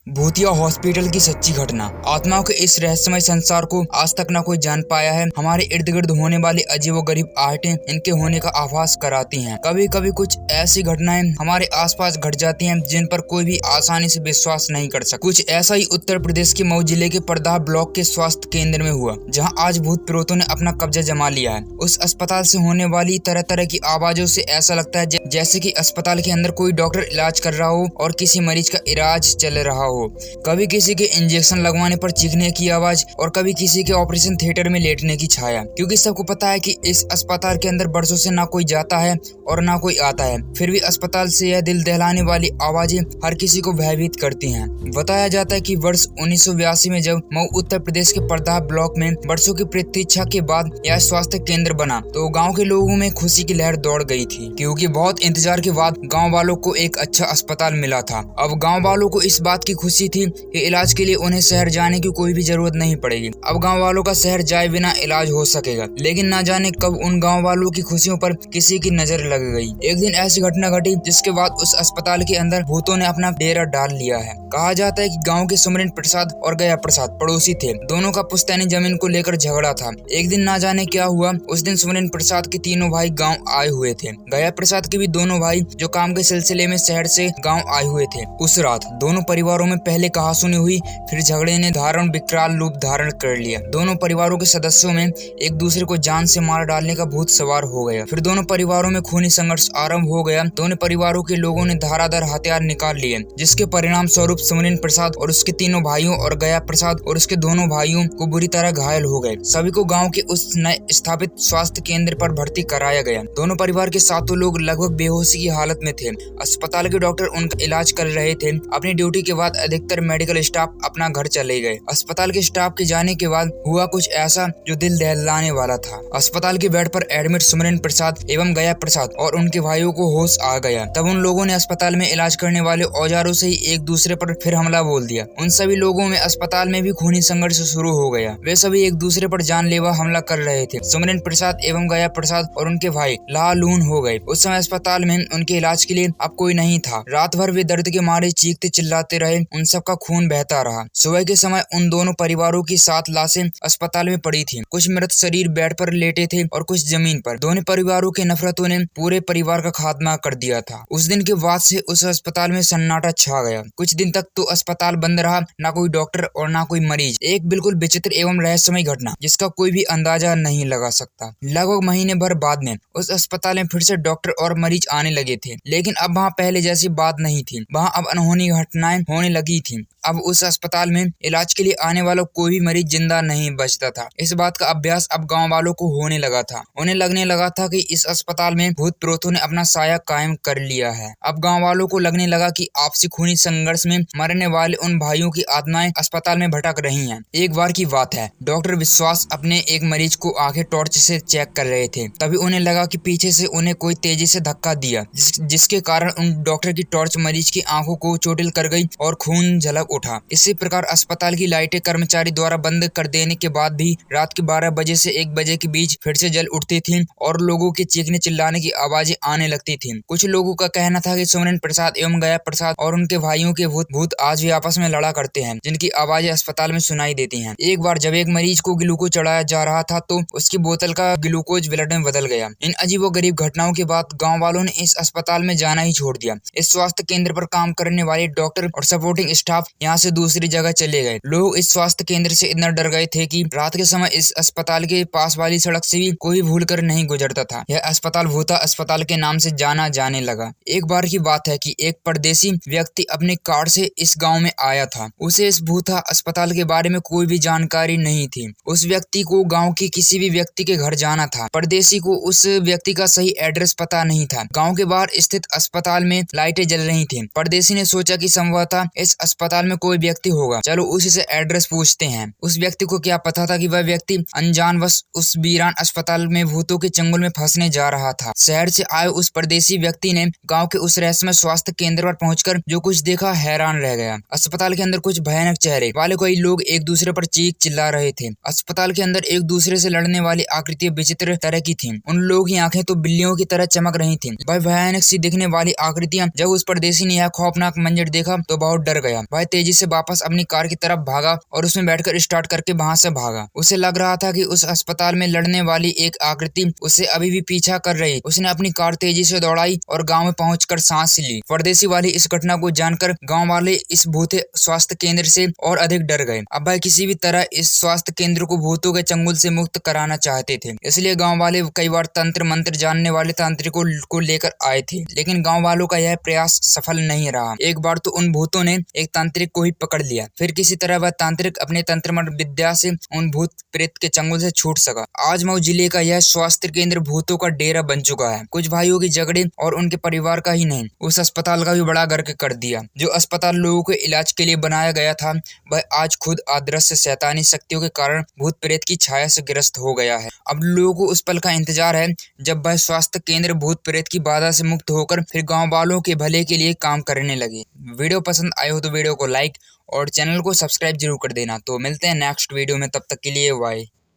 भूतिया हॉस्पिटल की सच्ची घटना। आत्माओं के इस रहस्यमय संसार को आज तक न कोई जान पाया है। हमारे इर्द गिर्द होने वाली अजीबोगरीब आहटें इनके होने का आभास कराती हैं। कभी कभी कुछ ऐसी घटनाएं हमारे आसपास घट जाती हैं जिन पर कोई भी आसानी से विश्वास नहीं कर सकता। कुछ ऐसा ही उत्तर प्रदेश के मऊ जिले के परदाह ब्लॉक के स्वास्थ्य केंद्र में हुआ, जहां आज भूत प्रेतों ने अपना कब्जा जमा लिया है। उस अस्पताल से होने वाली तरह तरह की आवाजों से ऐसा लगता है जैसे कि अस्पताल के अंदर कोई डॉक्टर इलाज कर रहा हो और किसी मरीज का इलाज चल रहा हो। कभी किसी के इंजेक्शन लगवाने पर चीखने की आवाज और कभी किसी के ऑपरेशन थिएटर में लेटने की छाया। क्योंकि सबको पता है कि इस अस्पताल के अंदर बरसों से ना कोई जाता है और ना कोई आता है, फिर भी अस्पताल से यह दिल दहलाने वाली आवाजें हर किसी को भयभीत करती हैं। बताया जाता है कि वर्ष 1982 में जब मऊ उत्तर प्रदेश के परदाह ब्लॉक में वर्षों की प्रतीक्षा के बाद यह स्वास्थ्य केंद्र बना तो गाँव के लोगों में खुशी की लहर दौड़ गई थी, क्योंकि बहुत इंतजार के बाद गाँव वालों को एक अच्छा अस्पताल मिला था। अब गाँव वालों को इस बात की खुशी थी कि इलाज के लिए उन्हें शहर जाने की कोई भी जरूरत नहीं पड़ेगी। अब गांव वालों का शहर जाए बिना इलाज हो सकेगा। लेकिन ना जाने कब उन गांव वालों की खुशियों पर किसी की नजर लग गई। एक दिन ऐसी घटना घटी जिसके बाद उस अस्पताल के अंदर भूतों ने अपना डेरा डाल लिया है। कहा जाता है कि गांव के सुमरेन प्रसाद और गया प्रसाद पड़ोसी थे। दोनों का पुश्तैनी जमीन को लेकर झगड़ा था। एक दिन ना जाने क्या हुआ, उस दिन सुमरेन प्रसाद के तीनों भाई गाँव आए हुए थे। गया प्रसाद के भी दोनों भाई जो काम के सिलसिले में शहर से गाँव आए हुए थे। उस रात दोनों परिवारों में पहले कहासुनी हुई, फिर झगड़े ने दारुण विकराल रूप धारण कर लिया। दोनों परिवारों के सदस्यों में एक दूसरे को जान से मार डालने का भूत सवार हो गया। फिर दोनों परिवारों में खूनी संघर्ष आरंभ हो गया। दोनों परिवारों के लोगों ने धारादार हथियार निकाल लिए, जिसके परिणाम स्वरूप सुमरेन प्रसाद और उसके तीनों भाइयों और गया प्रसाद और उसके दोनों भाइयों को बुरी तरह घायल हो गए। सभी को गाँव के उस नए स्थापित स्वास्थ्य केंद्र पर भर्ती कराया गया। दोनों परिवार के सातों लोग लगभग बेहोशी की हालत में थे। अस्पताल के डॉक्टर उनका इलाज कर रहे थे। अपनी ड्यूटी के बाद अधिकतर मेडिकल स्टाफ अपना घर चले गए। अस्पताल के स्टाफ के जाने के बाद हुआ कुछ ऐसा जो दिल दहलाने वाला था। अस्पताल के बेड पर एडमिट सुमरेन प्रसाद एवं गया प्रसाद और उनके भाइयों को होश आ गया। तब उन लोगों ने अस्पताल में इलाज करने वाले औजारों से ही एक दूसरे पर फिर हमला बोल दिया। उन सभी लोगों में अस्पताल में भी खूनी संघर्ष शुरू हो गया। वे सभी एक दूसरे पर जानलेवा हमला कर रहे थे। सुमरेन प्रसाद एवं गया प्रसाद और उनके भाई लालून हो गए। उस समय अस्पताल में उनके इलाज के लिए अब कोई नहीं था। रात भर वे दर्द के मारे चीखते चिल्लाते रहे। उन सबका खून बहता रहा। सुबह के समय उन दोनों परिवारों की 7 लाशें अस्पताल में पड़ी थी। कुछ मृत शरीर बेड पर लेटे थे और कुछ जमीन पर। दोनों परिवारों के नफरतों ने पूरे परिवार का खात्मा कर दिया था। उस दिन के बाद से उस अस्पताल में सन्नाटा छा गया। कुछ दिन तक तो अस्पताल बंद रहा, ना कोई डॉक्टर और ना कोई मरीज। एक बिल्कुल विचित्र एवं रहस्यमय घटना जिसका कोई भी अंदाजा नहीं लगा सकता। लगभग महीने भर बाद में उस अस्पताल में फिर से डॉक्टर और मरीज आने लगे थे, लेकिन अब वहाँ पहले जैसी बात नहीं थी। वहाँ अब अनहोनी घटनाएं होने लगी थी। अब उस अस्पताल में इलाज के लिए आने वाला कोई भी मरीज जिंदा नहीं बचता था। इस बात का अभ्यास अब गांव वालों को होने लगा था। उन्हें लगने लगा था कि इस अस्पताल में भूत प्रेतों ने अपना साया कायम कर लिया है। अब गांव वालों को लगने लगा कि आपसी खूनी संघर्ष में मरने वाले उन भाइयों की आत्माएं अस्पताल में भटक रही हैं। एक बार की बात है, डॉक्टर विश्वास अपने एक मरीज को आंखें टॉर्च से चेक कर रहे थे। तभी उन्हें लगा कि पीछे से उन्हें कोई तेजी से धक्का दिया, जिसके कारण उन डॉक्टर की टॉर्च मरीज की आंखों को चोटिल कर गई और खून झलक उठा। इसी प्रकार अस्पताल की लाइटें कर्मचारी द्वारा बंद कर देने के बाद भी रात के 12 बजे से 1 बजे के बीच फिर से जल उठती थी और लोगों के चीखने चिल्लाने की आवाजें आने लगती थी। कुछ लोगों का कहना था कि सुमरेन प्रसाद एवं गया प्रसाद और उनके भाइयों के भूत आज भी आपस में लड़ा करते हैं, जिनकी आवाजें अस्पताल में सुनाई देती हैं। एक बार जब एक मरीज को ग्लूकोज चढ़ाया जा रहा था तो उसकी बोतल का ग्लूकोज ब्लड में बदल गया। इन अजीबोगरीब घटनाओं के बाद गाँव वालों ने इस अस्पताल में जाना ही छोड़ दिया। इस स्वास्थ्य केंद्र पर काम करने वाले डॉक्टर और सपोर्टिंग स्टाफ यहाँ से दूसरी जगह चले गए। लोग इस स्वास्थ्य केंद्र से इतना डर गए थे कि रात के समय इस अस्पताल के पास वाली सड़क से भी कोई भूल कर नहीं गुजरता था। यह अस्पताल भूता अस्पताल के नाम से जाना जाने लगा। एक बार की बात है कि एक परदेसी व्यक्ति अपने कार से इस गांव में आया था। उसे इस भूता अस्पताल के बारे में कोई भी जानकारी नहीं थी। उस व्यक्ति को गाँव के किसी भी व्यक्ति के घर जाना था। परदेसी को उस व्यक्ति का सही एड्रेस पता नहीं था। गाँव के बाहर स्थित अस्पताल में लाइटें जल रही थी। परदेसी ने सोचा कि संभवतः इस अस्पताल में कोई व्यक्ति होगा, चलो उसी से एड्रेस पूछते हैं। उस व्यक्ति को क्या पता था कि वह व्यक्ति अनजानवश उस वीरान अस्पताल में भूतों के चंगुल में फंसने जा रहा था। शहर से आए उस परदेसी व्यक्ति ने गांव के उस रहस्यमय स्वास्थ्य केंद्र पर पहुंचकर जो कुछ देखा हैरान हैरान रह गया। अस्पताल के अंदर कुछ भयानक चेहरे वाले कई लोग एक दूसरे पर चीख चिल्ला रहे थे। अस्पताल के अंदर एक दूसरे से लड़ने वाली आकृतियां विचित्र तरह की थीं। उन लोगों की आंखें तो बिल्लियों की तरह चमक रही थीं। वह भयानक सी दिखने वाली आकृतियां जब उस परदेशी ने यह खौफनाक मंजर देखा तो बहुत डर गया। वह तेजी से वापस अपनी कार की तरफ भागा और उसमें बैठकर स्टार्ट करके वहां से भागा। उसे लग रहा था कि उस अस्पताल में लड़ने वाली एक आकृति उसे अभी भी पीछा कर रही। उसने अपनी कार तेजी से दौड़ाई और गांव में पहुंचकर सांस ली। परदेशी वाली इस घटना को जानकर गांव वाले इस भूते स्वास्थ्य केंद्र से और अधिक डर गए। अब वह किसी भी तरह इस स्वास्थ्य केंद्र को भूतों के चंगुल से मुक्त कराना चाहते थे। इसलिए गांव वाले कई बार तंत्र मंत्र जानने वाले तांत्रिकों को लेकर आए थे, लेकिन गांव वालों का यह प्रयास सफल नहीं रहा। एक बार तो उन भूतों ने एक तांत्रिक को ही पकड़ लिया। फिर किसी तरह वह तांत्रिक अपने तंत्र मंत्र विद्या से उन भूत प्रेत के चंगुल से छूट सका। आज मऊ जिले का यह स्वास्थ्य केंद्र भूतों का डेरा बन चुका है। कुछ भाइयों के झगड़े और उनके परिवार का ही नहीं, उस अस्पताल का भी बड़ा गर्क कर दिया। जो अस्पताल लोगों के इलाज के लिए बनाया गया था, वह आज खुद अदृश्य शैतानी शक्तियों के कारण भूत प्रेत की छाया से ग्रस्त हो गया है। अब लोगों को उस पल का इंतजार है जब वह स्वास्थ्य केंद्र भूत प्रेत की बाधा से मुक्त होकर फिर गांव वालों के भले के लिए काम करने लगे। वीडियो पसंद आए हो तो वीडियो को लाइक और चैनल को सब्सक्राइब जरूर कर देना। तो मिलते हैं नेक्स्ट वीडियो में, तब तक के लिए बाय।